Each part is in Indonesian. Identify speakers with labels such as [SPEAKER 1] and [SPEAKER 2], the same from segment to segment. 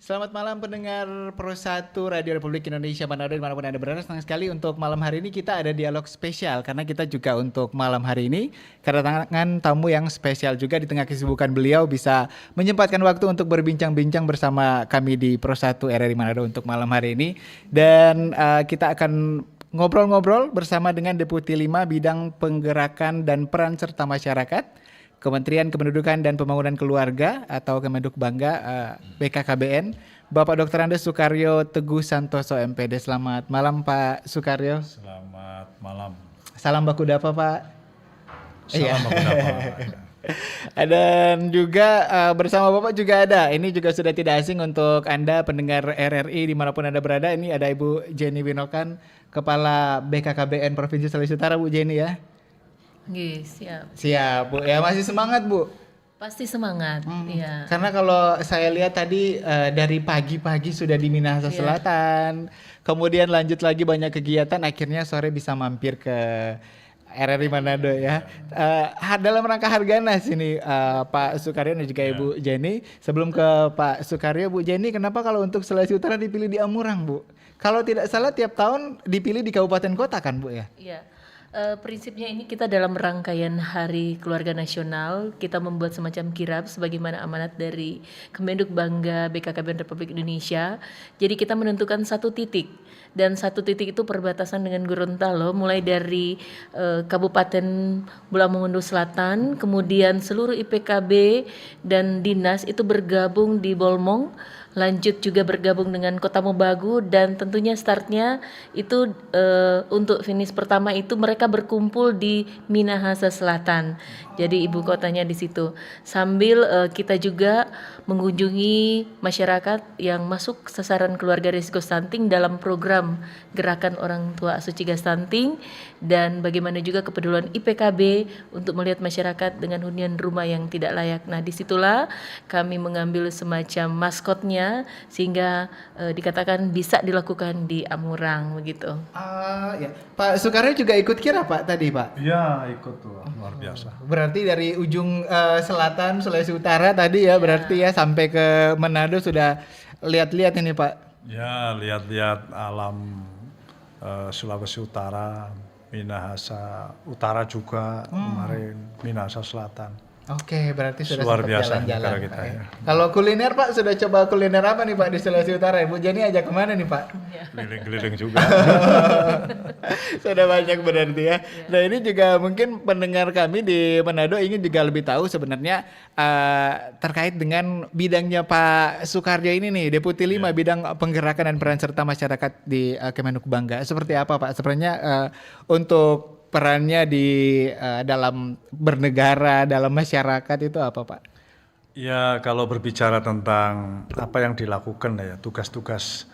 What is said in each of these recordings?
[SPEAKER 1] Selamat malam pendengar Pro 1 Radio Republik Indonesia Manado dimanapun Anda berada. Senang sekali untuk malam hari ini kita ada dialog spesial. Karena kita juga untuk malam hari ini kedatangan tamu yang spesial juga di tengah kesibukan beliau bisa menyempatkan waktu untuk berbincang-bincang bersama kami di Pro 1 RRI Manado untuk malam hari ini. Dan kita akan ngobrol-ngobrol bersama dengan Deputi 5 Bidang Penggerakan dan Peran Serta Masyarakat Kementerian Kependudukan dan Pembangunan Keluarga atau Kemenduk Bangga BKKBN, Bapak Dr. Andes Sukaryo Teguh Santoso MPD. Selamat malam Pak Sukaryo.
[SPEAKER 2] Selamat malam.
[SPEAKER 1] Salam baku dapa Pak.
[SPEAKER 2] Salam baku dapa.
[SPEAKER 1] Dan juga bersama Bapak juga ada, ini juga sudah tidak asing untuk Anda pendengar RRI dimanapun Anda berada. Ini ada Ibu Jenny Winokan, Kepala BKKBN Provinsi Sulawesi Utara. Bu Jenny ya.
[SPEAKER 3] Oke, siap.
[SPEAKER 1] Siap Bu, ya masih semangat Bu?
[SPEAKER 3] Pasti semangat, ya.
[SPEAKER 1] Karena kalau saya lihat tadi dari pagi-pagi sudah di Minahasa Selatan, kemudian lanjut lagi banyak kegiatan, akhirnya sore bisa mampir ke RRI Manado ya. Dalam rangka Harganas ini Pak Sukaryo dan juga Ibu Jenny. Sebelum ke Pak Sukaryo, Bu Jenny, kenapa kalau untuk Sulawesi Utara dipilih di Amurang Bu? Kalau tidak salah tiap tahun dipilih di kabupaten kota kan Bu ya?
[SPEAKER 3] Iya. Prinsipnya ini kita dalam rangkaian Hari Keluarga Nasional, kita membuat semacam kirab sebagaimana amanat dari Kemenduk Bangga BKKBN Republik Indonesia. Jadi kita menentukan satu titik, dan satu titik itu perbatasan dengan Gorontalo, mulai dari Kabupaten Bulamongondo Selatan, kemudian seluruh IPKB dan dinas itu bergabung di Bolmong, lanjut juga bergabung dengan Kota Mobagu, dan tentunya startnya itu untuk finish pertama itu mereka berkumpul di Minahasa Selatan. Jadi ibu kotanya di situ. Sambil kita juga mengunjungi masyarakat yang masuk sasaran keluarga risiko stunting dalam program Gerakan Orang Tua Asuh Cegah Stunting, dan bagaimana juga kepedulian IPKB untuk melihat masyarakat dengan hunian rumah yang tidak layak. Nah, disitulah kami mengambil semacam maskotnya sehingga dikatakan bisa dilakukan di Amurang begitu.
[SPEAKER 1] Ya. Pak Sukaryo juga ikut kira Pak tadi Pak?
[SPEAKER 2] Iya, ikut tuh, luar biasa.
[SPEAKER 1] Berarti dari ujung selatan Sulawesi Utara tadi ya, berarti ya sampai ke Manado sudah lihat-lihat ini Pak.
[SPEAKER 2] Ya, lihat-lihat alam Sulawesi Utara, Minahasa Utara juga kemarin, Minahasa Selatan.
[SPEAKER 1] Oke, berarti sudah
[SPEAKER 2] Luar
[SPEAKER 1] sempat
[SPEAKER 2] biasa
[SPEAKER 1] jalan-jalan
[SPEAKER 2] negara
[SPEAKER 1] Pak,
[SPEAKER 2] kita
[SPEAKER 1] ya.
[SPEAKER 2] ya.
[SPEAKER 1] Kalau kuliner Pak, sudah coba kuliner apa nih Pak di Sulawesi Utara? Ibu Jenny ajak kemana nih Pak?
[SPEAKER 2] Keliling-keliling juga.
[SPEAKER 1] Sudah banyak berarti ya. Nah ini juga mungkin pendengar kami di Manado ingin juga lebih tahu sebenarnya terkait dengan bidangnya Pak Sukaryo ini nih, Deputi 5 Bidang Penggerakan dan Peran Serta Masyarakat di Kemenduk Bangga. Seperti apa Pak? Sebenarnya untuk perannya di dalam bernegara, dalam masyarakat itu apa Pak?
[SPEAKER 2] Ya, kalau berbicara tentang apa yang dilakukan ya, tugas-tugas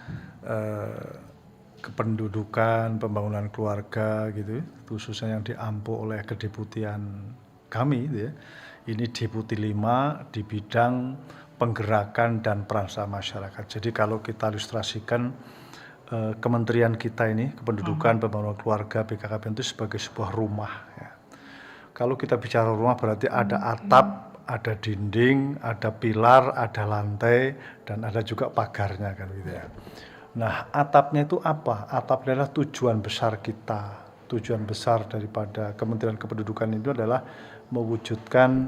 [SPEAKER 2] kependudukan, pembangunan keluarga gitu, khususnya yang diampu oleh kedeputian kami gitu ya. Ini Deputi 5 di bidang penggerakan dan peran serta masyarakat. Jadi kalau kita ilustrasikan kementerian kita ini, kependudukan, pembangunan keluarga, BKKBN itu sebagai sebuah rumah ya. Kalau kita bicara rumah berarti ada atap, ada dinding, ada pilar, ada lantai, dan ada juga pagarnya kan gitu ya. Nah, atapnya itu apa? Atap adalah tujuan besar kita. Tujuan besar daripada Kementerian Kependudukan itu adalah mewujudkan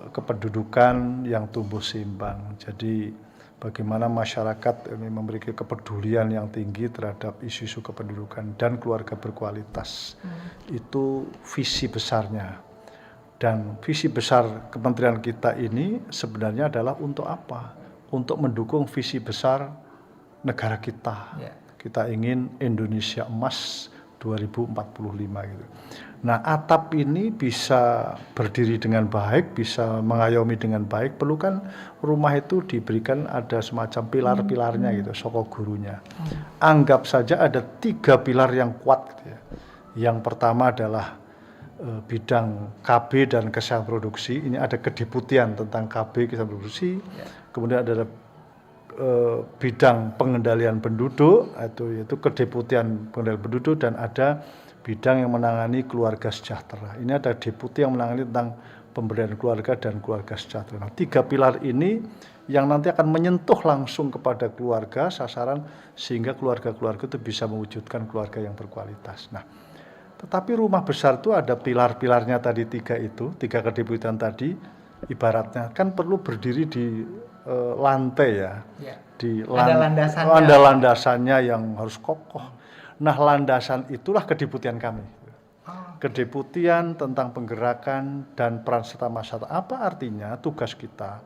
[SPEAKER 2] kependudukan yang tumbuh seimbang. Jadi bagaimana masyarakat ini memiliki kepedulian yang tinggi terhadap isu-isu kependudukan dan keluarga berkualitas. Itu visi besarnya. Dan visi besar kementerian kita ini sebenarnya adalah untuk apa? Untuk mendukung visi besar negara kita. Kita ingin Indonesia Emas 2045 gitu. Nah, atap ini bisa berdiri dengan baik, bisa mengayomi dengan baik, perlu kan rumah itu diberikan ada semacam pilar-pilarnya gitu, soko gurunya. Anggap saja ada 3 pilar yang kuat gitu ya. Yang pertama adalah bidang KB dan kesehatan produksi. Ini ada kedeputian tentang KB kesehatan produksi. Kemudian ada bidang pengendalian penduduk, yaitu kedeputian pengendalian penduduk, dan ada bidang yang menangani keluarga sejahtera. Ini ada deputi yang menangani tentang pemberdayaan keluarga dan keluarga sejahtera. Nah, 3 pilar ini yang nanti akan menyentuh langsung kepada keluarga sasaran sehingga keluarga-keluarga itu bisa mewujudkan keluarga yang berkualitas. Nah, tetapi rumah besar itu ada pilar-pilarnya tadi 3 itu, 3 kedeputian tadi, ibaratnya kan perlu berdiri di lantai ya. Di
[SPEAKER 1] Ada landasannya.
[SPEAKER 2] ada landasannya yang harus kokoh. Nah, landasan itulah kedeputian kami. Kedeputian tentang penggerakan dan peran serta masyarakat. Apa artinya? Tugas kita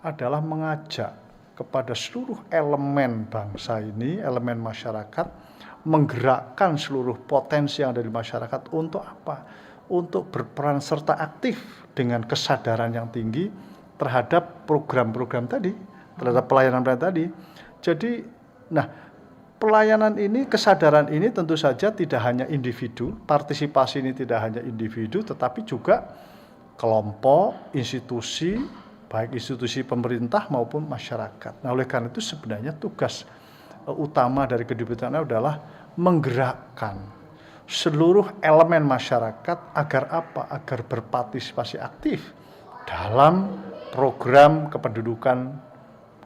[SPEAKER 2] adalah mengajak kepada seluruh elemen bangsa ini, elemen masyarakat, menggerakkan seluruh potensi yang ada di masyarakat untuk apa? Untuk berperan serta aktif dengan kesadaran yang tinggi terhadap program-program tadi, terhadap pelayanan-pelayanan tadi. Jadi, nah, pelayanan ini, kesadaran ini tentu saja tidak hanya individu, partisipasi ini tidak hanya individu, tetapi juga kelompok, institusi, baik institusi pemerintah maupun masyarakat. Nah, oleh karena itu sebenarnya tugas utama dari kedeputian adalah menggerakkan seluruh elemen masyarakat agar apa? Agar berpartisipasi aktif dalam program kependudukan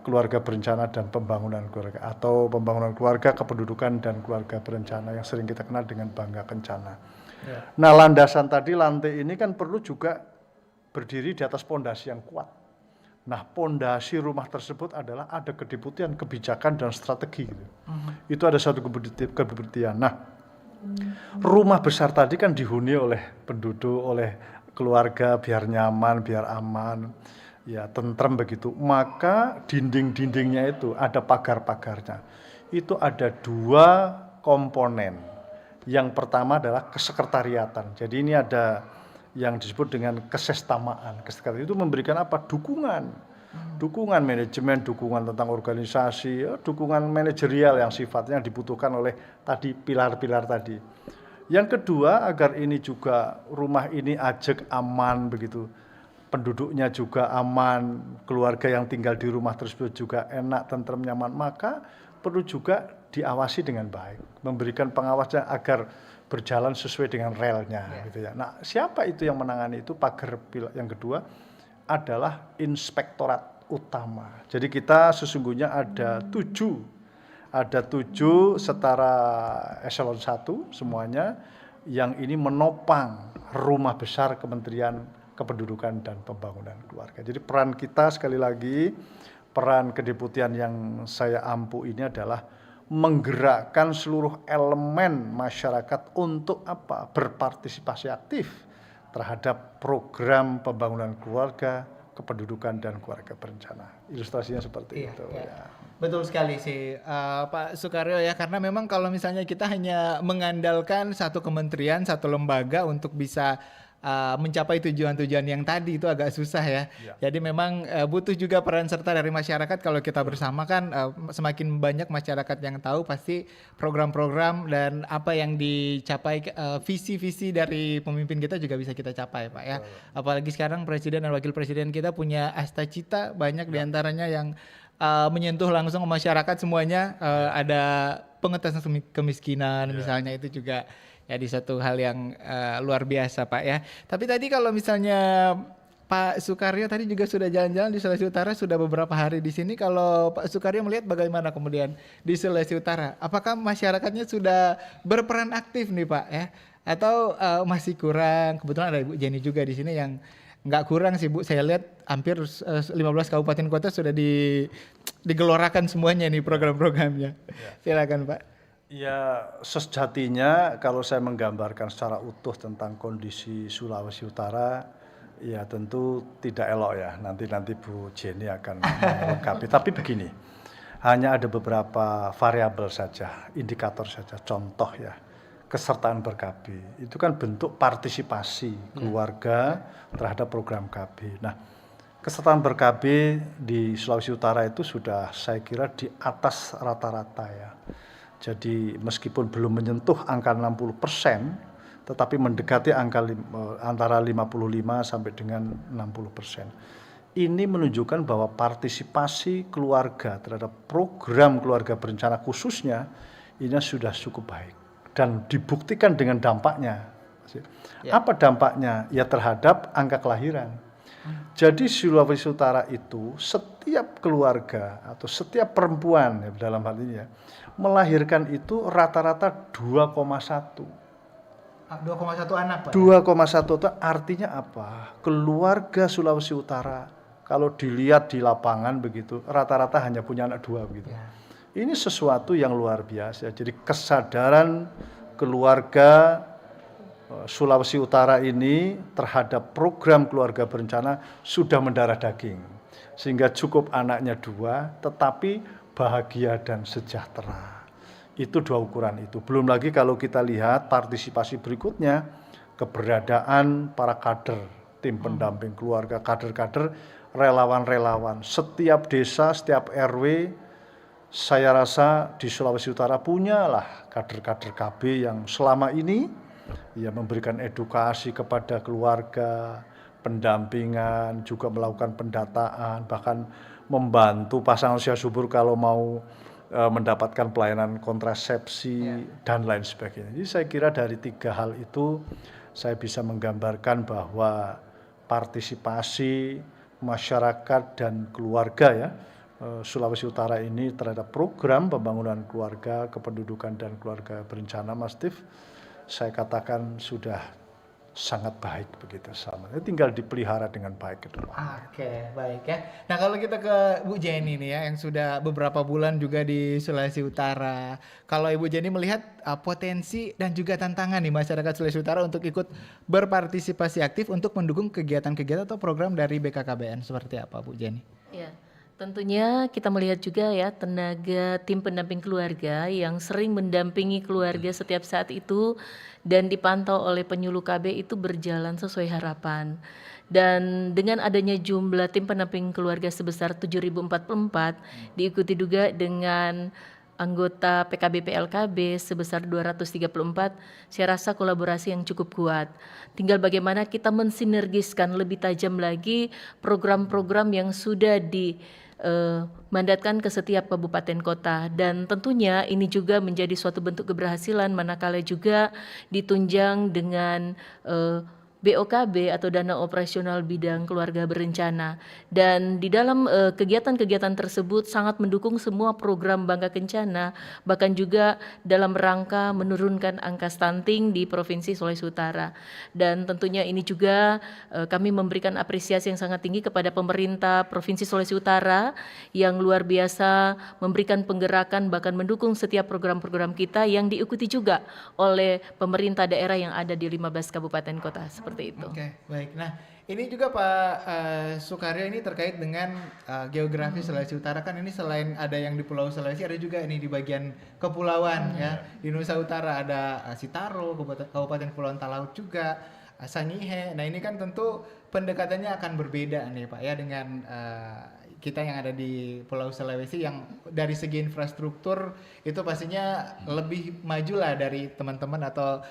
[SPEAKER 2] keluarga berencana dan pembangunan keluarga atau pembangunan keluarga, kependudukan dan keluarga berencana yang sering kita kenal dengan Bangga Kencana. Ya. Nah, landasan tadi, lantai ini kan perlu juga berdiri di atas pondasi yang kuat. Nah, pondasi rumah tersebut adalah ada kedeputian kebijakan dan strategi. Gitu. Itu ada satu kedeputian. Nah, rumah besar tadi kan dihuni oleh penduduk, oleh keluarga biar nyaman, biar aman. Ya, tentrem begitu. Maka dinding-dindingnya itu ada pagar-pagarnya. Itu ada 2 komponen. Yang pertama adalah kesekretariatan. Jadi ini ada yang disebut dengan kesestamaan. Kesestamaan itu memberikan apa? Dukungan. Dukungan manajemen, dukungan tentang organisasi, dukungan manajerial yang sifatnya dibutuhkan oleh tadi pilar-pilar tadi. Yang kedua, agar ini juga rumah ini ajak, aman begitu. Penduduknya juga aman, keluarga yang tinggal di rumah tersebut juga enak, tentrem, nyaman, maka perlu juga diawasi dengan baik, memberikan pengawasan agar berjalan sesuai dengan relnya, gitu ya. Nah, siapa itu yang menangani itu? Pagar yang kedua adalah inspektorat utama. Jadi kita sesungguhnya ada 7 setara eselon 1 semuanya yang ini menopang rumah besar Kementerian Kependudukan dan Pembangunan Keluarga. Jadi peran kita sekali lagi, peran kedeputian yang saya ampu ini adalah menggerakkan seluruh elemen masyarakat untuk apa? Berpartisipasi aktif terhadap program pembangunan keluarga, kependudukan dan keluarga berencana. Ilustrasinya seperti itu. Ya.
[SPEAKER 1] Betul sekali sih Pak Sukaryo ya, karena memang kalau misalnya kita hanya mengandalkan satu kementerian, satu lembaga untuk bisa mencapai tujuan-tujuan yang tadi itu agak susah ya. Jadi memang butuh juga peran serta dari masyarakat. Kalau kita bersama kan semakin banyak masyarakat yang tahu, pasti program-program dan apa yang dicapai, visi-visi dari pemimpin kita juga bisa kita capai Pak ya. Apalagi sekarang presiden dan wakil presiden kita punya asta-cita banyak diantaranya yang menyentuh langsung ke masyarakat semuanya. Ada pengentasan kemiskinan misalnya, itu juga jadi satu hal yang luar biasa Pak ya. Tapi tadi kalau misalnya Pak Sukaryo tadi juga sudah jalan-jalan di Sulawesi Utara, sudah beberapa hari di sini. Kalau Pak Sukaryo melihat bagaimana kemudian di Sulawesi Utara, apakah masyarakatnya sudah berperan aktif nih Pak ya? Atau masih kurang? Kebetulan ada Ibu Jenny juga di sini yang nggak kurang sih Bu. Saya lihat hampir 15 kabupaten kota sudah digelorakan semuanya nih program-programnya. Silakan Pak.
[SPEAKER 2] Ya, sejatinya kalau saya menggambarkan secara utuh tentang kondisi Sulawesi Utara, ya tentu tidak elok ya. Nanti Bu Jenny akan melengkapi. Tapi begini, hanya ada beberapa variabel saja, indikator saja, contoh ya. Kesertaan ber-KB itu kan bentuk partisipasi keluarga terhadap program KB. Nah, kesertaan ber-KB di Sulawesi Utara itu sudah saya kira di atas rata-rata ya. Jadi meskipun belum menyentuh angka 60%, tetapi mendekati angka antara 55 sampai dengan 60%. Ini menunjukkan bahwa partisipasi keluarga terhadap program keluarga berencana khususnya ini sudah cukup baik dan dibuktikan dengan dampaknya
[SPEAKER 1] Ya.
[SPEAKER 2] Apa dampaknya? Ya terhadap angka kelahiran. Jadi Sulawesi Utara itu setiap keluarga atau setiap perempuan ya, dalam hal ini ya, melahirkan itu rata-rata 2,1.
[SPEAKER 1] 2,1 anak, Pak.
[SPEAKER 2] 2,1 itu artinya apa? Keluarga Sulawesi Utara kalau dilihat di lapangan begitu rata-rata hanya punya anak 2 begitu.
[SPEAKER 1] Ya.
[SPEAKER 2] Ini sesuatu yang luar biasa. Jadi kesadaran keluarga Sulawesi Utara ini terhadap program keluarga berencana sudah mendarah daging. Sehingga cukup anaknya 2 tetapi bahagia dan sejahtera. Itu 2 ukuran itu. Belum lagi kalau kita lihat partisipasi berikutnya, keberadaan para kader, tim pendamping keluarga, kader-kader, relawan-relawan. Setiap desa, setiap RW, saya rasa di Sulawesi Utara punyalah kader-kader KB yang selama ini ya memberikan edukasi kepada keluarga, pendampingan, juga melakukan pendataan, bahkan membantu pasangan usia subur kalau mau mendapatkan pelayanan kontrasepsi dan lain sebagainya. Jadi saya kira dari 3 hal itu saya bisa menggambarkan bahwa partisipasi masyarakat dan keluarga ya Sulawesi Utara ini terhadap program pembangunan keluarga, kependudukan dan keluarga berencana, Mas Tif, saya katakan sudah sangat baik begitu sama. Tinggal dipelihara dengan baik ke depan.
[SPEAKER 1] Oke, baik ya. Nah, kalau kita ke Bu Jenny nih ya, yang sudah beberapa bulan juga di Sulawesi Utara. Kalau Ibu Jenny melihat potensi dan juga tantangan nih masyarakat Sulawesi Utara untuk ikut berpartisipasi aktif untuk mendukung kegiatan-kegiatan atau program dari BKKBN seperti apa, Bu Jenny?
[SPEAKER 3] Ya, tentunya kita melihat juga ya tenaga tim pendamping keluarga yang sering mendampingi keluarga setiap saat itu dan dipantau oleh penyuluh KB itu berjalan sesuai harapan. Dan dengan adanya jumlah tim pendamping keluarga sebesar 7.044 diikuti juga dengan anggota PKB PLKB sebesar 234, saya rasa kolaborasi yang cukup kuat. Tinggal bagaimana kita mensinergiskan lebih tajam lagi program-program yang sudah mandatkan ke setiap kabupaten kota, dan tentunya ini juga menjadi suatu bentuk keberhasilan manakala juga ditunjang dengan BOKB atau dana operasional bidang keluarga berencana. Dan di dalam kegiatan-kegiatan tersebut sangat mendukung semua program Bangga Kencana, bahkan juga dalam rangka menurunkan angka stunting di Provinsi Sulawesi Utara. Dan tentunya ini juga kami memberikan apresiasi yang sangat tinggi kepada pemerintah Provinsi Sulawesi Utara yang luar biasa memberikan penggerakan bahkan mendukung setiap program-program kita yang diikuti juga oleh pemerintah daerah yang ada di 15 kabupaten kota. Seperti itu.
[SPEAKER 1] Oke, baik. Nah, ini juga Pak Sukaryo ini terkait dengan geografi Sulawesi Utara, kan ini selain ada yang di Pulau Sulawesi, ada juga ini di bagian kepulauan ya. Di Nusa Utara ada Sitaro, Kabupaten Kepulauan Talaut juga, Sangihe. Nah, ini kan tentu pendekatannya akan berbeda nih Pak ya dengan kita yang ada di Pulau Sulawesi yang dari segi infrastruktur itu pastinya lebih maju lah dari teman-teman atau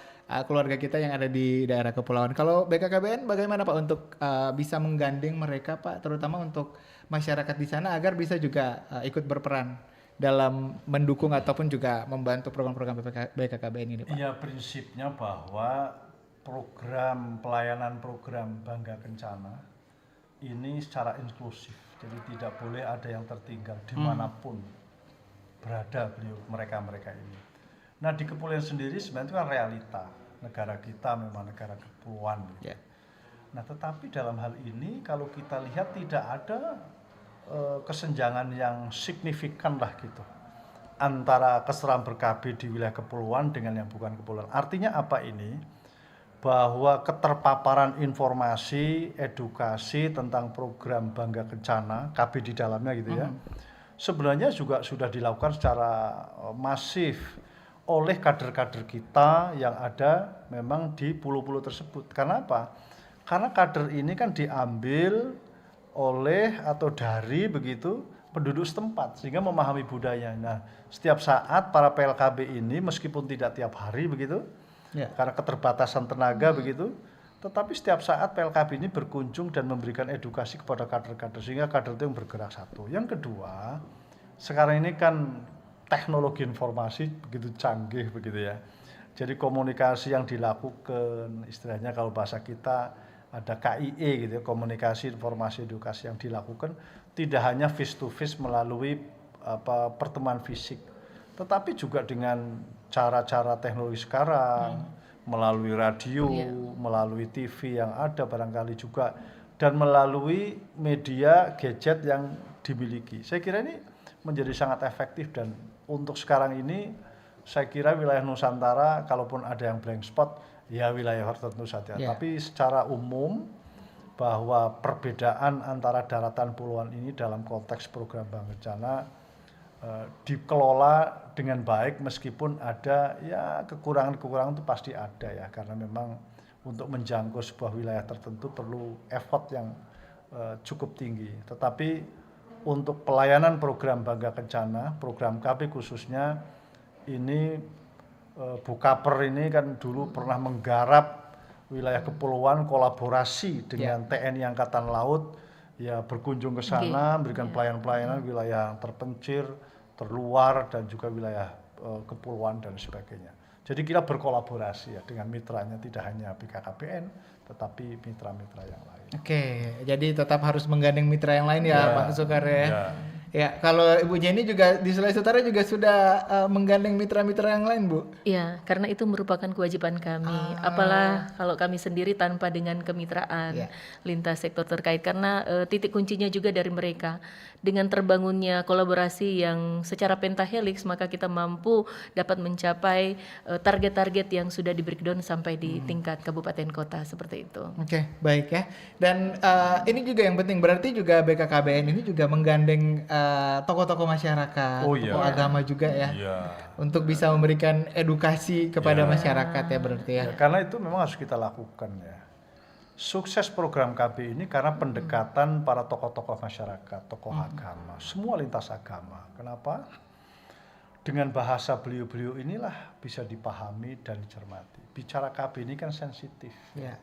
[SPEAKER 1] keluarga kita yang ada di daerah kepulauan. Kalau BKKBN bagaimana Pak untuk bisa menggandeng mereka Pak, terutama untuk masyarakat di sana agar bisa juga ikut berperan dalam mendukung ataupun juga membantu program-program BKKBN ini Pak?
[SPEAKER 2] Iya, prinsipnya bahwa pelayanan program Bangga Kencana ini secara inklusif. Jadi tidak boleh ada yang tertinggal dimanapun berada mereka ini. Nah, di kepulauan sendiri sebenarnya itu kan realita. Negara kita memang negara kepulauan.
[SPEAKER 1] Yeah.
[SPEAKER 2] Nah, tetapi dalam hal ini kalau kita lihat tidak ada kesenjangan yang signifikan lah gitu antara kesetaraan ber-KB di wilayah kepulauan dengan yang bukan kepulauan. Artinya apa ini? Bahwa keterpaparan informasi, edukasi tentang program Bangga Kencana, KB di dalamnya gitu ya, sebenarnya juga sudah dilakukan secara masif oleh kader-kader kita yang ada memang di pulau-pulau tersebut. Karena apa? Karena kader ini kan diambil oleh atau dari begitu penduduk setempat sehingga memahami budaya. Nah, setiap saat para PLKB ini meskipun tidak tiap hari begitu, karena keterbatasan tenaga begitu, tetapi setiap saat PLKB ini berkunjung dan memberikan edukasi kepada kader-kader sehingga kader itu yang bergerak satu. Yang kedua, sekarang ini kan teknologi informasi begitu canggih begitu ya. Jadi komunikasi yang dilakukan, istilahnya kalau bahasa kita ada KIE gitu ya, komunikasi informasi edukasi yang dilakukan tidak hanya face to face melalui pertemuan fisik, tetapi juga dengan cara-cara teknologi sekarang, melalui radio, melalui TV yang ada barangkali juga, dan melalui media gadget yang dimiliki. Saya kira ini menjadi sangat efektif, dan untuk sekarang ini saya kira wilayah Nusantara kalaupun ada yang blank spot ya wilayah tertentu saja. Tapi secara umum bahwa perbedaan antara daratan pulauan ini dalam konteks program Bank Kencana dikelola dengan baik, meskipun ada ya kekurangan-kekurangan itu pasti ada ya, karena memang untuk menjangkau sebuah wilayah tertentu perlu effort yang cukup tinggi. Tetapi untuk pelayanan program Bangga Kencana, program KB khususnya, ini Bukaper ini kan dulu pernah menggarap wilayah kepulauan, kolaborasi dengan TNI Angkatan Laut, ya berkunjung ke sana, memberikan pelayanan-pelayanan wilayah terpencil, terluar, dan juga wilayah kepulauan dan sebagainya. Jadi kita berkolaborasi ya dengan mitranya, tidak hanya BKKBN, tetapi mitra-mitra yang lain.
[SPEAKER 1] Oke, jadi tetap harus menggandeng mitra yang lain ya, Pak Soekaryo ya. Ya, kalau Ibu Jenny juga di Sulawesi Utara juga sudah menggandeng mitra-mitra yang lain, Bu?
[SPEAKER 3] Ya, karena itu merupakan kewajiban kami. Apalah kalau kami sendiri tanpa dengan kemitraan lintas sektor terkait, karena titik kuncinya juga dari mereka. Dengan terbangunnya kolaborasi yang secara pentahelix, maka kita mampu dapat mencapai target-target yang sudah di breakdown sampai di tingkat kabupaten kota, seperti itu.
[SPEAKER 1] Oke, baik ya. Dan ini juga yang penting, berarti juga BKKBN ini juga menggandeng tokoh-tokoh masyarakat, tokoh agama juga ya, untuk bisa memberikan edukasi kepada masyarakat ya, berarti ya.
[SPEAKER 2] Karena itu memang harus kita lakukan ya. Sukses program KB ini karena pendekatan para tokoh-tokoh masyarakat, tokoh agama, semua lintas agama. Kenapa? Dengan bahasa beliau-beliau inilah bisa dipahami dan dicermati. Bicara KB ini kan sensitif.
[SPEAKER 1] Ya.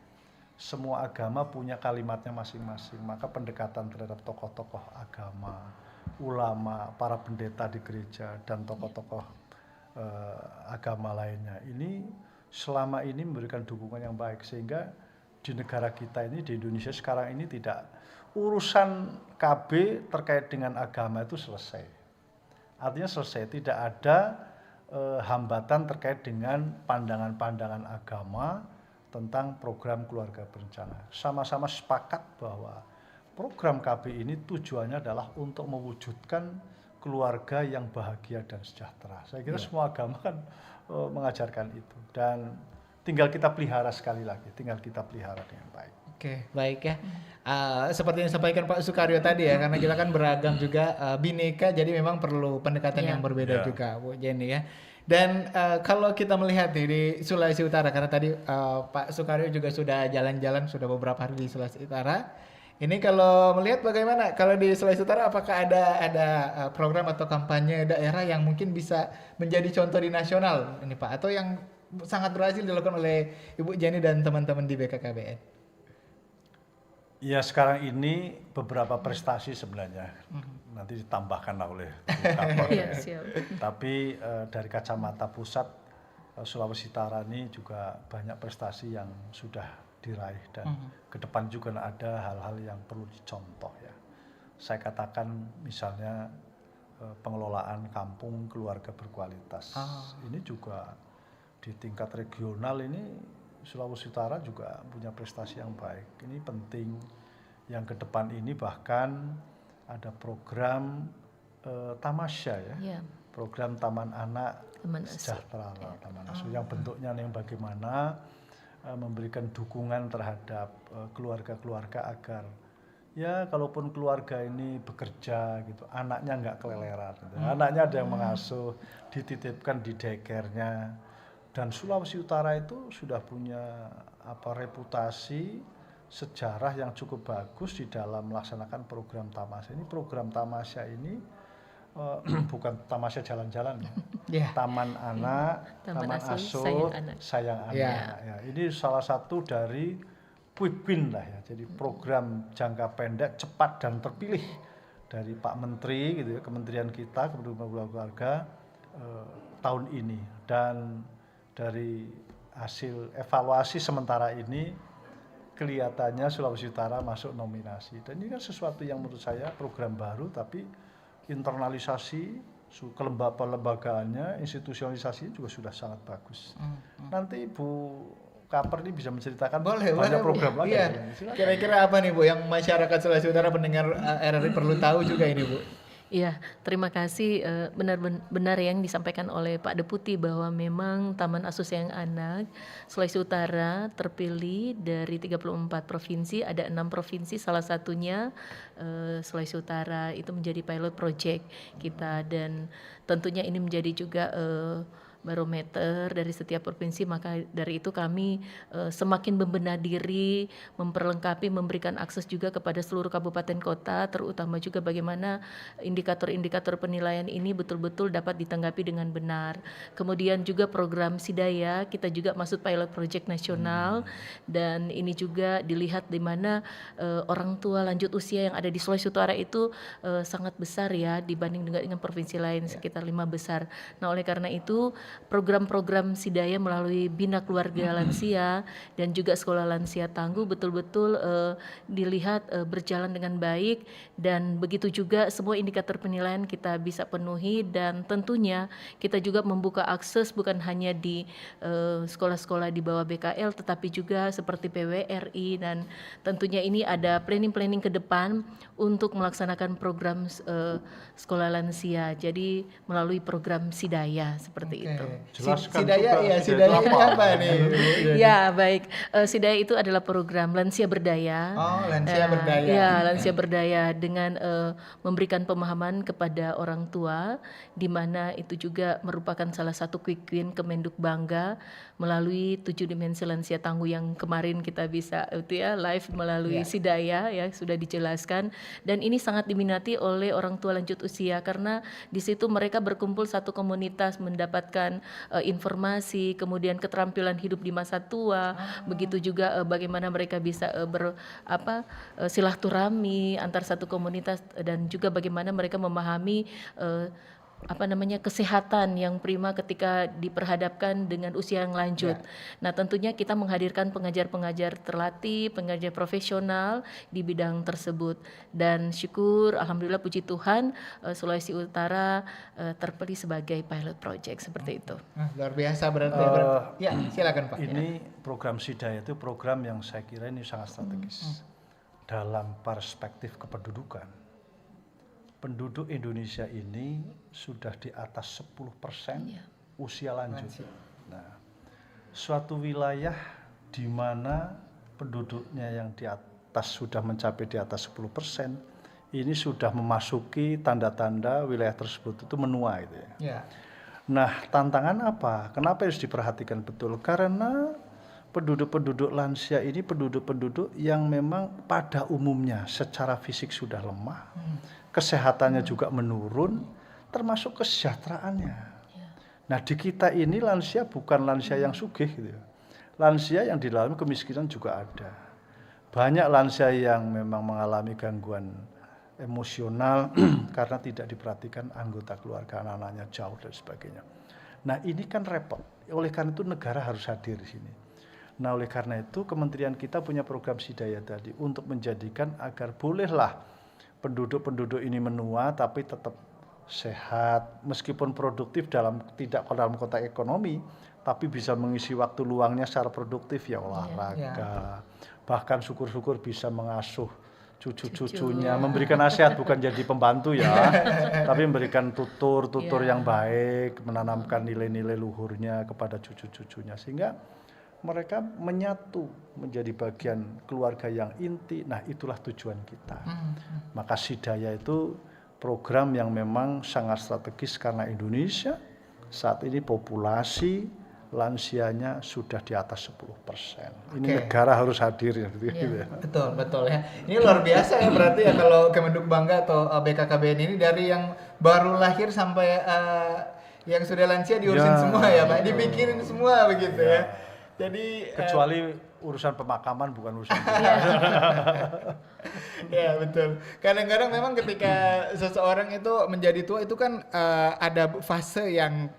[SPEAKER 2] Semua agama punya kalimatnya masing-masing, maka pendekatan terhadap tokoh-tokoh agama, ulama, para pendeta di gereja, dan tokoh-tokoh agama lainnya ini selama ini memberikan dukungan yang baik, sehingga di negara kita ini, di Indonesia sekarang ini, tidak urusan KB terkait dengan agama itu selesai. Artinya selesai, tidak ada hambatan terkait dengan pandangan-pandangan agama tentang program keluarga berencana. Sama-sama sepakat bahwa program KB ini tujuannya adalah untuk mewujudkan keluarga yang bahagia dan sejahtera. Saya kira semua agama kan mengajarkan itu, dan tinggal kita pelihara sekali lagi, tinggal kita pelihara dengan baik.
[SPEAKER 1] Oke, baik ya. Seperti yang disampaikan Pak Soekaryo tadi ya, karena kita kan beragam juga, bineka, jadi memang perlu pendekatan yang berbeda juga, Bu Jenny ya. Dan kalau kita melihat nih di Sulawesi Utara, karena tadi Pak Soekaryo juga sudah jalan-jalan, sudah beberapa hari di Sulawesi Utara. Ini kalau melihat bagaimana, kalau di Sulawesi Utara apakah ada program atau kampanye daerah yang mungkin bisa menjadi contoh di nasional ini Pak, atau yang sangat berhasil dilakukan oleh Ibu Jenny dan teman-teman di BKKBN?
[SPEAKER 2] Ya, sekarang ini beberapa prestasi sebenarnya nanti ditambahkanlah oleh Bukaper. Tapi dari kacamata pusat, Sulawesi Utara ini juga banyak prestasi yang sudah diraih, dan ke depan juga ada hal-hal yang perlu dicontoh ya. Saya katakan misalnya pengelolaan kampung keluarga berkualitas. Ini juga di tingkat regional ini Sulawesi Utara juga punya prestasi yang baik. Ini penting. Yang ke depan ini bahkan ada program Tamasya ya. Program Taman Anak Sejahtera, Taman Asuh, yang bentuknya yang bagaimana memberikan dukungan terhadap keluarga-keluarga agar ya kalaupun keluarga ini bekerja gitu, anaknya nggak keleleran gitu. Anaknya ada yang mengasuh, dititipkan di daycare-nya. Dan Sulawesi Utara itu sudah punya reputasi, sejarah yang cukup bagus di dalam melaksanakan program Tamasya. Ini program Tamasya ini bukan Tamasya jalan-jalan ya. Taman Anak, Taman Asuh, Sayang Anak. Ya, ini salah satu dari quick win lah ya. Jadi program jangka pendek, cepat dan terpilih dari Pak Menteri gitu ya, Kementerian kita, Kementerian Keluarga tahun ini. Dan dari hasil evaluasi sementara ini kelihatannya Sulawesi Utara masuk nominasi. Dan ini kan sesuatu yang menurut saya program baru, tapi internalisasi, kelembagaannya, institusionalisasinya juga sudah sangat bagus. Nanti Bu Kaper ini bisa menceritakan banyak program lagi.
[SPEAKER 1] Iya. Kira-kira apa nih Bu yang masyarakat Sulawesi Utara pendengar RRI perlu tahu juga ini Bu?
[SPEAKER 3] Iya, terima kasih. Benar yang disampaikan oleh Pak Deputi bahwa memang Taman Asuh Sayang Anak Sulawesi Utara terpilih dari 34 provinsi, ada 6 provinsi, salah satunya Sulawesi Utara itu menjadi pilot project kita, dan tentunya ini menjadi juga barometer dari setiap provinsi. Maka dari itu kami semakin membenah diri, memperlengkapi, memberikan akses juga kepada seluruh kabupaten kota, terutama juga bagaimana indikator-indikator penilaian ini betul-betul dapat ditanggapi dengan benar. Kemudian juga program Sidaya, kita juga masuk pilot project nasional, dan ini juga dilihat di mana orang tua lanjut usia yang ada di Sulawesi Utara itu sangat besar ya dibanding dengan provinsi lain, sekitar 5 besar. Nah, oleh karena itu program-program Sidaya melalui Bina Keluarga Lansia dan juga Sekolah Lansia Tangguh betul-betul dilihat berjalan dengan baik, dan begitu juga semua indikator penilaian kita bisa penuhi, dan tentunya kita juga membuka akses bukan hanya di sekolah-sekolah di bawah BKL tetapi juga seperti PWRI, dan tentunya ini ada planning-planning ke depan untuk melaksanakan program sekolah lansia, jadi melalui program Sidaya seperti itu.
[SPEAKER 2] Jelaskan
[SPEAKER 1] Sidaya,
[SPEAKER 2] juga
[SPEAKER 1] ya Sidaya ini apa nih?
[SPEAKER 3] Ya baik, Sidaya itu adalah program lansia berdaya.
[SPEAKER 1] Oh, lansia berdaya.
[SPEAKER 3] Ya, lansia berdaya dengan memberikan pemahaman kepada orang tua, di mana itu juga merupakan salah satu quick win Kemenduk Bangga melalui 7 dimensi lansia tangguh yang kemarin kita bisa itu ya live melalui Sidaya ya, sudah dijelaskan, dan ini sangat diminati oleh orang tua lanjut usia karena di situ mereka berkumpul satu komunitas mendapatkan informasi, kemudian keterampilan hidup di masa tua, begitu juga bagaimana mereka bisa silaturahmi antar satu komunitas, dan juga bagaimana mereka memahami kesehatan yang prima ketika diperhadapkan dengan usia yang lanjut. Nah, tentunya kita menghadirkan pengajar-pengajar terlatih, pengajar profesional di bidang tersebut, dan syukur alhamdulillah puji Tuhan Sulawesi Utara terpilih sebagai pilot project seperti itu.
[SPEAKER 1] Luar biasa berarti. Ya, silakan Pak.
[SPEAKER 2] Ini program Sidaya itu program yang saya kira ini sangat strategis dalam perspektif kependudukan. Penduduk Indonesia ini sudah di atas 10% usia lanjut. Nah, suatu wilayah di mana penduduknya yang di atas sudah mencapai di atas 10%, ini sudah memasuki tanda-tanda wilayah tersebut itu menua gitu ya. Nah, tantangan apa? Kenapa harus diperhatikan betul? Karena penduduk-penduduk lansia ini penduduk-penduduk yang memang pada umumnya secara fisik sudah lemah, kesehatannya juga menurun, termasuk kesejahteraannya. Nah, di kita ini lansia bukan lansia yang sugih gitu ya. Lansia yang di dalam kemiskinan juga ada. Banyak lansia yang memang mengalami gangguan emosional karena tidak diperhatikan anggota keluarga, anak-anaknya jauh dan sebagainya. Nah, ini kan repot. Oleh karena itu negara harus hadir di sini. Nah, oleh karena itu kementerian kita punya program Sidaya tadi untuk menjadikan agar bolehlah penduduk-penduduk ini menua tapi tetap sehat, meskipun produktif tidak dalam konteks ekonomi, tapi bisa mengisi waktu luangnya secara produktif ya olahraga. Bahkan syukur-syukur bisa mengasuh cucu-cucunya, memberikan nasihat bukan jadi pembantu ya, tapi memberikan tutur yang baik, menanamkan nilai-nilai luhurnya kepada cucu-cucunya sehingga mereka menyatu menjadi bagian keluarga yang inti. Nah, itulah tujuan kita. Maka Sidaya itu program yang memang sangat strategis karena Indonesia saat ini populasi lansianya sudah di atas 10%. Ini negara harus hadir ya.
[SPEAKER 1] Betul ya. Ini luar biasa ya berarti ya kalau Kemenduk Bangga atau BKKBN ini dari yang baru lahir sampai yang sudah lansia diurusin semua ya Pak, dipikirin semua begitu ya. Jadi
[SPEAKER 2] kecuali urusan pemakaman bukan urusan
[SPEAKER 1] ya betul. Kadang-kadang memang ketika seseorang itu menjadi tua itu kan ada fase yang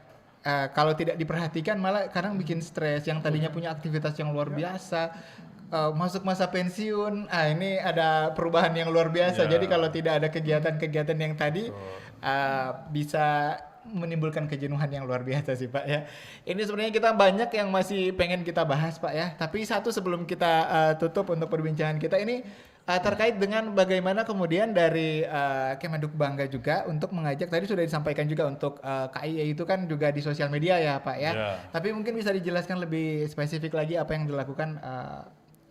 [SPEAKER 1] kalau tidak diperhatikan malah kadang bikin stres. Yang tadinya punya aktivitas yang luar biasa, masuk masa pensiun, ini ada perubahan yang luar biasa. Jadi kalau tidak ada kegiatan-kegiatan yang tadi, bisa menimbulkan kejenuhan yang luar biasa sih Pak ya. Ini sebenarnya kita banyak yang masih pengen kita bahas Pak ya. Tapi satu sebelum kita tutup untuk perbincangan kita ini, terkait dengan bagaimana kemudian dari Kemenduk Bangga juga untuk mengajak, tadi sudah disampaikan juga untuk KIE itu kan juga di sosial media ya Pak ya. Tapi mungkin bisa dijelaskan lebih spesifik lagi apa yang dilakukan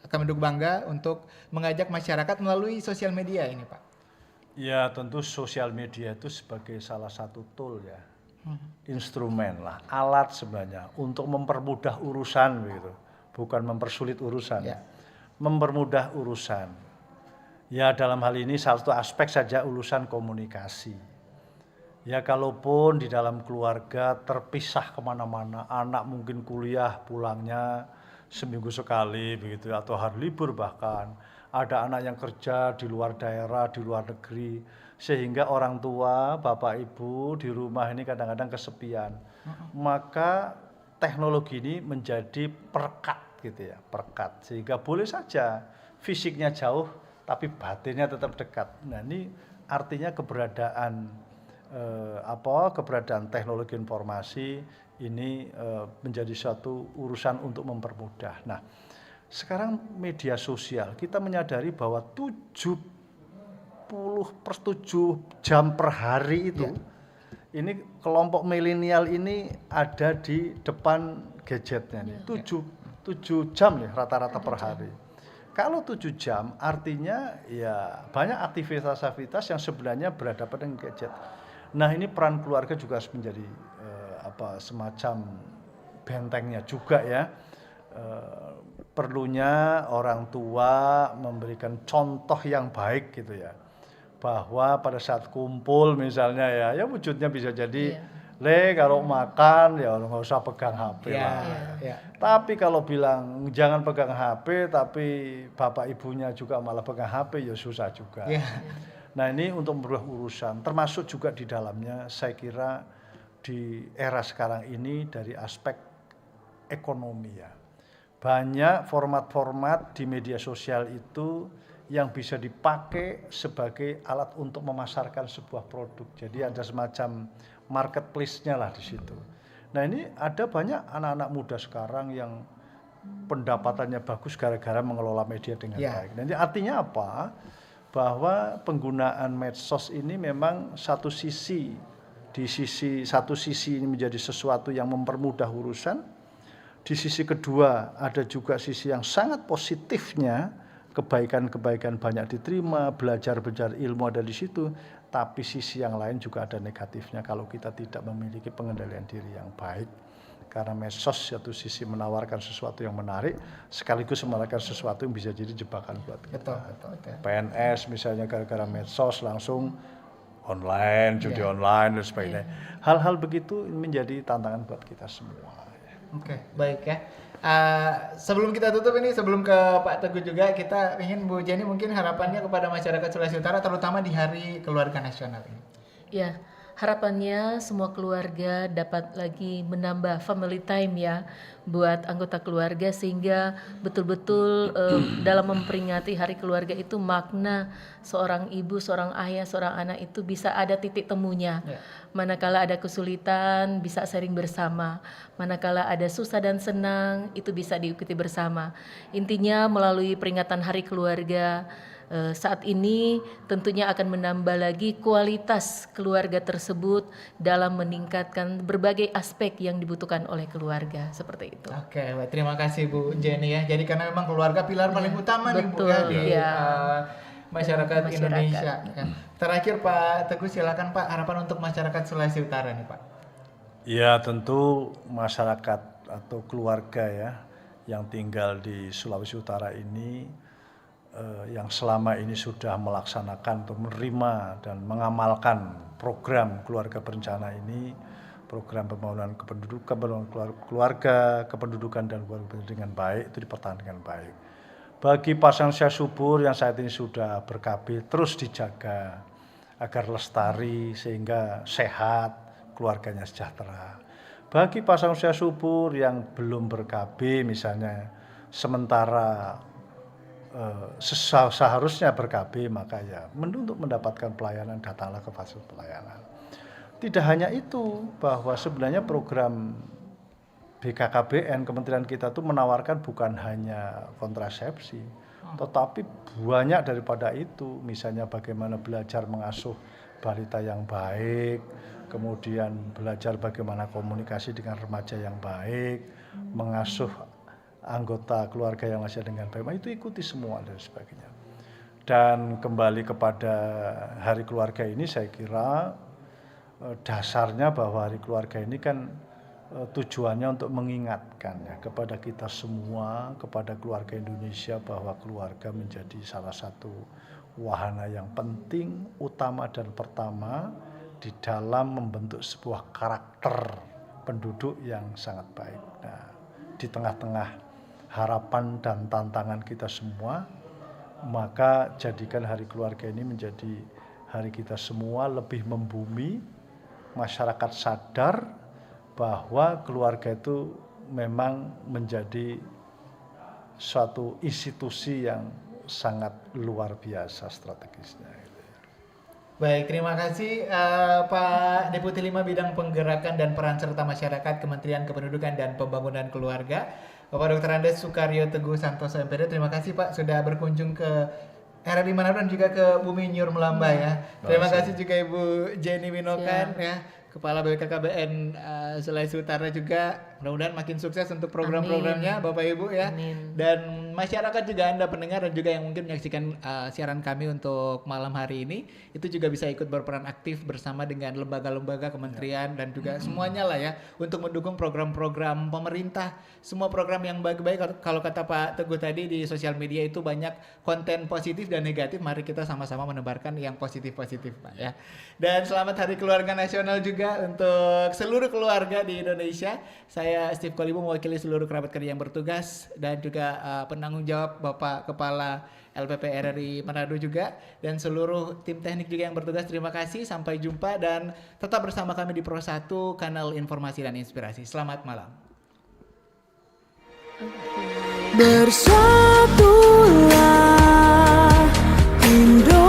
[SPEAKER 1] Kemenduk Bangga untuk mengajak masyarakat melalui sosial media ini Pak.
[SPEAKER 2] Ya tentu sosial media itu sebagai salah satu tool ya, instrumen lah, alat sebenarnya untuk mempermudah urusan begitu, bukan mempersulit urusan, mempermudah urusan. Ya dalam hal ini satu aspek saja urusan komunikasi. Ya kalaupun di dalam keluarga terpisah kemana-mana, anak mungkin kuliah pulangnya seminggu sekali begitu atau hari libur bahkan. Ada anak yang kerja di luar daerah, di luar negeri, sehingga orang tua, bapak ibu di rumah ini kadang-kadang kesepian. Maka teknologi ini menjadi perekat gitu ya, perekat. Sehingga boleh saja fisiknya jauh, tapi batinnya tetap dekat. Nah ini artinya keberadaan keberadaan teknologi informasi ini menjadi suatu urusan untuk mempermudah. Nah, sekarang media sosial kita menyadari bahwa 70/7 jam per hari itu ini kelompok milenial ini ada di depan gadgetnya nih. 7 jam nih rata-rata per hari. Kalau 7 jam artinya ya banyak aktivitas-aktivitas yang sebenarnya berhadapan dengan gadget. Nah, ini peran keluarga juga harus menjadi semacam bentengnya juga ya. Perlunya orang tua memberikan contoh yang baik gitu ya, bahwa pada saat kumpul misalnya ya wujudnya bisa jadi kalau makan ya nggak usah pegang HP lah. Tapi kalau bilang jangan pegang HP tapi bapak ibunya juga malah pegang HP ya susah juga. Nah ini untuk merubah urusan, termasuk juga di dalamnya saya kira di era sekarang ini dari aspek ekonomi ya. Banyak format-format di media sosial itu yang bisa dipakai sebagai alat untuk memasarkan sebuah produk. Jadi ada semacam marketplace-nya lah di situ. Nah ini ada banyak anak-anak muda sekarang yang pendapatannya bagus gara-gara mengelola media dengan baik. Nanti artinya apa? Bahwa penggunaan medsos ini memang satu sisi ini menjadi sesuatu yang mempermudah urusan. Di sisi kedua ada juga sisi yang sangat positifnya, kebaikan-kebaikan banyak diterima, belajar ilmu ada di situ. Tapi sisi yang lain juga ada negatifnya kalau kita tidak memiliki pengendalian diri yang baik. Karena medsos satu sisi menawarkan sesuatu yang menarik, sekaligus menawarkan sesuatu yang bisa jadi jebakan buat kita.
[SPEAKER 1] Betul.
[SPEAKER 2] PNS misalnya gara-gara medsos langsung online, judi online dan sebagainya. Hal-hal begitu menjadi tantangan buat kita semua.
[SPEAKER 1] Oke, baik ya. Sebelum kita tutup ini, sebelum ke Pak Teguh juga, kita ingin Bu Jenny mungkin harapannya kepada masyarakat Sulawesi Utara, terutama di Hari Keluarga Nasional ini.
[SPEAKER 3] Ya, harapannya semua keluarga dapat lagi menambah family time ya buat anggota keluarga, sehingga betul-betul dalam memperingati Hari Keluarga itu makna seorang ibu, seorang ayah, seorang anak itu bisa ada titik temunya. Manakala ada kesulitan bisa sharing bersama, manakala ada susah dan senang itu bisa diikuti bersama. Intinya melalui peringatan Hari Keluarga saat ini tentunya akan menambah lagi kualitas keluarga tersebut dalam meningkatkan berbagai aspek yang dibutuhkan oleh keluarga, seperti itu.
[SPEAKER 1] Oke, baik, terima kasih Bu Jenny ya. Jadi karena memang keluarga pilar paling utama nih Bu ya di masyarakat Indonesia. Ya. Terakhir Pak Teguh, silakan Pak, harapan untuk masyarakat Sulawesi Utara nih Pak.
[SPEAKER 2] Ya tentu masyarakat atau keluarga ya yang tinggal di Sulawesi Utara ini yang selama ini sudah melaksanakan atau menerima dan mengamalkan program keluarga berencana ini, program pembangunan kependudukan, keluarga, kependudukan dan keluarga dengan baik itu dipertahankan dengan baik. Bagi pasangan usia subur yang saat ini sudah berKB terus dijaga agar lestari sehingga sehat, keluarganya sejahtera. Bagi pasang usia subur yang belum ber-KB misalnya, sementara seharusnya ber-KB, maka ya untuk mendapatkan pelayanan datanglah ke fasilitas pelayanan. Tidak hanya itu, bahwa sebenarnya program BKKBN Kementerian kita tuh menawarkan bukan hanya kontrasepsi, tetapi banyak daripada itu. Misalnya bagaimana belajar mengasuh balita yang baik, kemudian belajar bagaimana komunikasi dengan remaja yang baik, mengasuh anggota keluarga yang masih dengan baik, itu ikuti semua dan sebagainya. Dan kembali kepada Hari Keluarga ini, saya kira dasarnya bahwa Hari Keluarga ini kan tujuannya untuk mengingatkan ya kepada kita semua, kepada keluarga Indonesia, bahwa keluarga menjadi salah satu wahana yang penting, utama dan pertama di dalam membentuk sebuah karakter penduduk yang sangat baik. Nah, di tengah-tengah harapan dan tantangan kita semua, maka jadikan Hari Keluarga ini menjadi hari kita semua lebih membumi, masyarakat sadar bahwa keluarga itu memang menjadi suatu institusi yang sangat luar biasa strategisnya.
[SPEAKER 1] Baik, terima kasih Pak Deputi 5 Bidang Penggerakan dan Peran Serta Masyarakat Kementerian Kependudukan dan Pembangunan Keluarga, Bapak Dr. Andes Sukaryo Teguh Santoso MPD. Terima kasih Pak sudah berkunjung ke RRI Manado dan juga ke Bumi Nyur Melamba ya. Terima kasih juga Ibu Jenny Winokan ya, Kepala BKKBN Sulawesi Utara juga. Mudah-mudahan makin sukses untuk program-programnya Bapak Ibu ya.
[SPEAKER 3] Amin.
[SPEAKER 1] Dan masyarakat juga, Anda pendengar dan juga yang mungkin menyaksikan siaran kami untuk malam hari ini, itu juga bisa ikut berperan aktif bersama dengan lembaga-lembaga kementerian dan juga semuanya lah ya, untuk mendukung program-program pemerintah. Semua program yang baik-baik, kalau kata Pak Teguh tadi, di sosial media itu banyak konten positif dan negatif. Mari kita sama-sama menebarkan yang positif-positif Pak ya. Dan selamat Hari Keluarga Nasional juga untuk seluruh keluarga di Indonesia. Saya Steve Kolibu mewakili seluruh kerabat kerja yang bertugas dan juga penanggung jawab Bapak Kepala LPP RRI Manado juga, dan seluruh tim teknik juga yang bertugas. Terima kasih, sampai jumpa dan tetap bersama kami di Pro 1, kanal informasi dan inspirasi. Selamat malam.
[SPEAKER 4] Bersatulah Indonesia,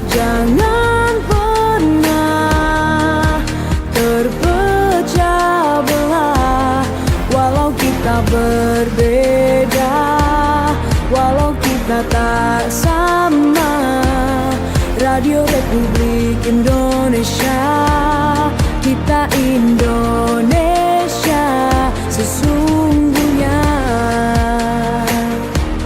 [SPEAKER 4] jangan pernah terpecah belah. Walau kita berbeda, walau kita tak sama, Radio Republik Indonesia, kita Indonesia sesungguhnya.